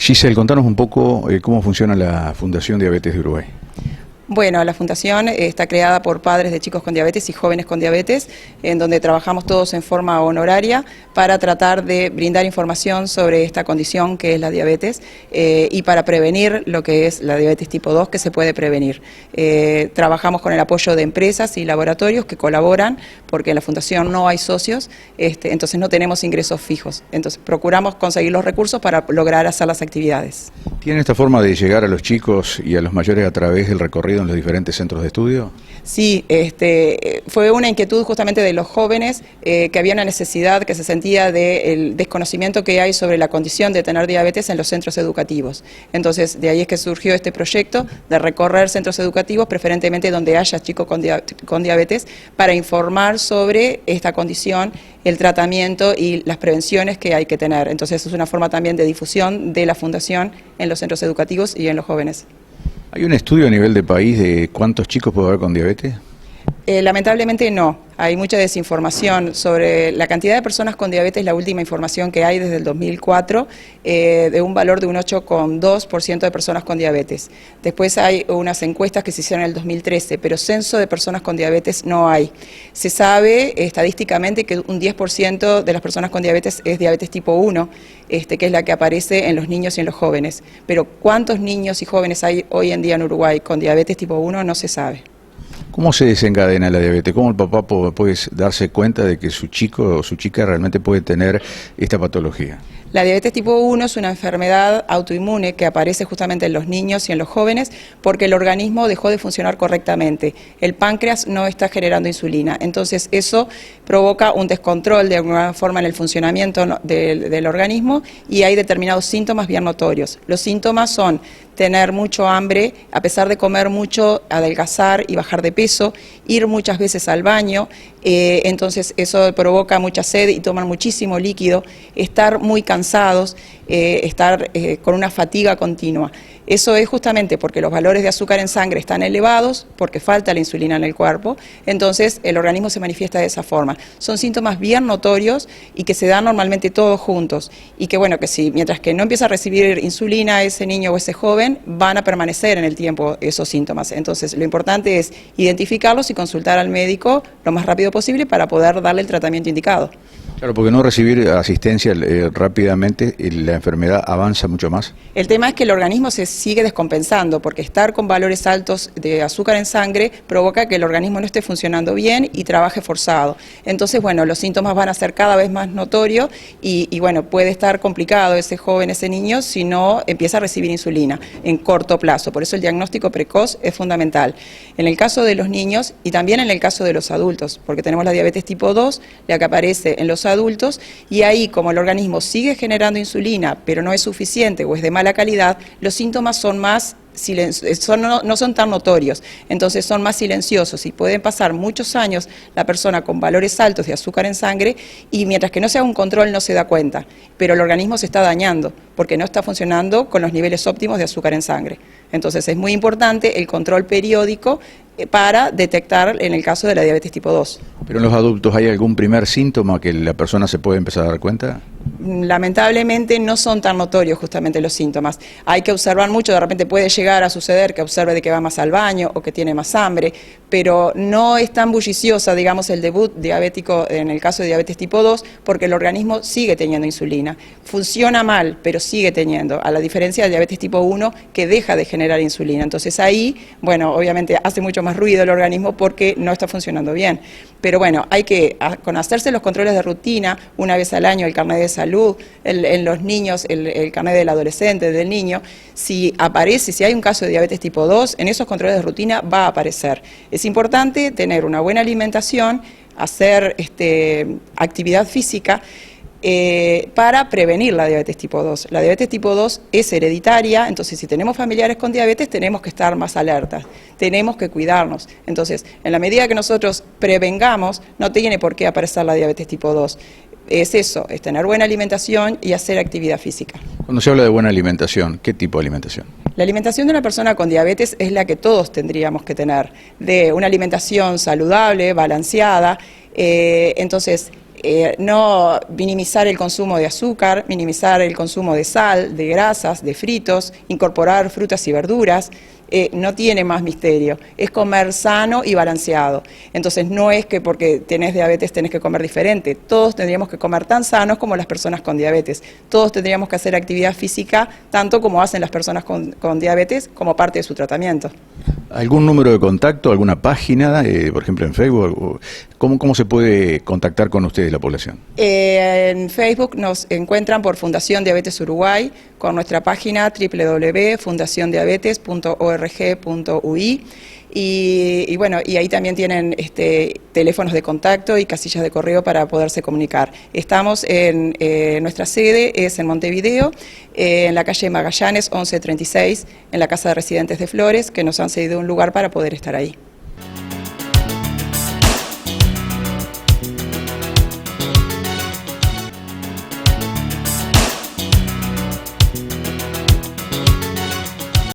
Giselle, contanos un poco cómo funciona la Fundación Diabetes de Uruguay. Bueno, la Fundación está creada por padres de chicos con diabetes y jóvenes con diabetes, en donde trabajamos todos en forma honoraria para tratar de brindar información sobre esta condición que es la diabetes y para prevenir lo que es la diabetes tipo 2, que se puede prevenir. Trabajamos con el apoyo de empresas y laboratorios que colaboran, porque en la Fundación no hay socios, entonces no tenemos ingresos fijos. Entonces procuramos conseguir los recursos para lograr hacer las actividades. ¿Tienen esta forma de llegar a los chicos y a los mayores a través del recorrido en los diferentes centros de estudio? Sí, fue una inquietud justamente de los jóvenes, que había una necesidad que se sentía del desconocimiento que hay sobre la condición de tener diabetes en los centros educativos. Entonces, de ahí es que surgió este proyecto de recorrer centros educativos, preferentemente donde haya chicos con diabetes, para informar sobre esta condición, el tratamiento y las prevenciones que hay que tener. Entonces, es una forma también de difusión de la Fundación en los centros educativos y en los jóvenes. ¿Hay un estudio a nivel de país de cuántos chicos puede haber con diabetes? Lamentablemente no, hay mucha desinformación sobre la cantidad de personas con diabetes. La última información que hay desde el 2004, de un valor de un 8,2% de personas con diabetes. Después hay unas encuestas que se hicieron en el 2013, pero censo de personas con diabetes no hay. Se sabe estadísticamente que un 10% de las personas con diabetes es diabetes tipo 1, que es la que aparece en los niños y en los jóvenes. Pero ¿cuántos niños y jóvenes hay hoy en día en Uruguay con diabetes tipo 1? No se sabe. ¿Cómo se desencadena la diabetes? ¿Cómo el papá puede darse cuenta de que su chico o su chica realmente puede tener esta patología? La diabetes tipo 1 es una enfermedad autoinmune que aparece justamente en los niños y en los jóvenes porque el organismo dejó de funcionar correctamente. El páncreas no está generando insulina, entonces eso provoca un descontrol de alguna forma en el funcionamiento del organismo y hay determinados síntomas bien notorios. Los síntomas son tener mucho hambre, a pesar de comer mucho, adelgazar y bajar de peso, ir muchas veces al baño, entonces eso provoca mucha sed y toman muchísimo líquido, estar muy cansados, estar con una fatiga continua. Eso es justamente porque los valores de azúcar en sangre están elevados, porque falta la insulina en el cuerpo, entonces el organismo se manifiesta de esa forma. Son síntomas bien notorios y que se dan normalmente todos juntos y que bueno, que si mientras que no empieza a recibir insulina ese niño o ese joven, van a permanecer en el tiempo esos síntomas. Entonces lo importante es identificarlos y consultar al médico lo más rápido posible para poder darle el tratamiento indicado. Claro, porque no recibir asistencia rápidamente, la enfermedad avanza mucho más. El tema es que el organismo se sigue descompensando, porque estar con valores altos de azúcar en sangre provoca que el organismo no esté funcionando bien y trabaje forzado. Entonces, bueno, los síntomas van a ser cada vez más notorios y bueno, puede estar complicado ese joven, ese niño, si no empieza a recibir insulina en corto plazo. Por eso el diagnóstico precoz es fundamental. En el caso de los niños y también en el caso de los adultos, porque tenemos la diabetes tipo 2, la que aparece en los adultos, y ahí como el organismo sigue generando insulina, pero no es suficiente o es de mala calidad, los síntomas son más no son tan notorios, entonces son más silenciosos y pueden pasar muchos años la persona con valores altos de azúcar en sangre y mientras que no se haga un control no se da cuenta, pero el organismo se está dañando porque no está funcionando con los niveles óptimos de azúcar en sangre. Entonces es muy importante el control periódico para detectar en el caso de la diabetes tipo 2. ¿Pero en los adultos hay algún primer síntoma que la persona se puede empezar a dar cuenta? Lamentablemente no son tan notorios justamente los síntomas. Hay que observar mucho, de repente puede llegar a suceder que observe de que va más al baño o que tiene más hambre, pero no es tan bulliciosa, digamos, el debut diabético en el caso de diabetes tipo 2 porque el organismo sigue teniendo insulina. Funciona mal, pero sigue teniendo, a la diferencia de diabetes tipo 1 que deja de generar insulina. Entonces ahí, bueno, obviamente hace mucho más ruido el organismo porque no está funcionando bien. Pero bueno, hay que, con hacerse los controles de rutina, una vez al año el carnet de salud, en los niños, el carnet del adolescente, del niño, si hay un caso de diabetes tipo 2, en esos controles de rutina va a aparecer. Es importante tener una buena alimentación, hacer actividad física, para prevenir la diabetes tipo 2. La diabetes tipo 2 es hereditaria, entonces si tenemos familiares con diabetes tenemos que estar más alertas, tenemos que cuidarnos. Entonces, en la medida que nosotros prevengamos, no tiene por qué aparecer la diabetes tipo 2. Es eso, es tener buena alimentación y hacer actividad física. Cuando se habla de buena alimentación, ¿qué tipo de alimentación? La alimentación de una persona con diabetes es la que todos tendríamos que tener, de una alimentación saludable, balanceada, entonces no minimizar el consumo de azúcar, minimizar el consumo de sal, de grasas, de fritos, incorporar frutas y verduras. No tiene más misterio, es comer sano y balanceado. Entonces no es que porque tenés diabetes tenés que comer diferente, todos tendríamos que comer tan sanos como las personas con diabetes, todos tendríamos que hacer actividad física tanto como hacen las personas con diabetes como parte de su tratamiento. ¿Algún número de contacto, alguna página, por ejemplo en Facebook? ¿Cómo se puede contactar con ustedes la población? En Facebook nos encuentran por Fundación Diabetes Uruguay, con nuestra página www.fundaciondiabetes.org.ui y bueno, y ahí también tienen teléfonos de contacto y casillas de correo para poderse comunicar. Estamos nuestra sede es en Montevideo, en la calle Magallanes 1136, en la Casa de Residentes de Flores, que nos han cedido un lugar para poder estar ahí.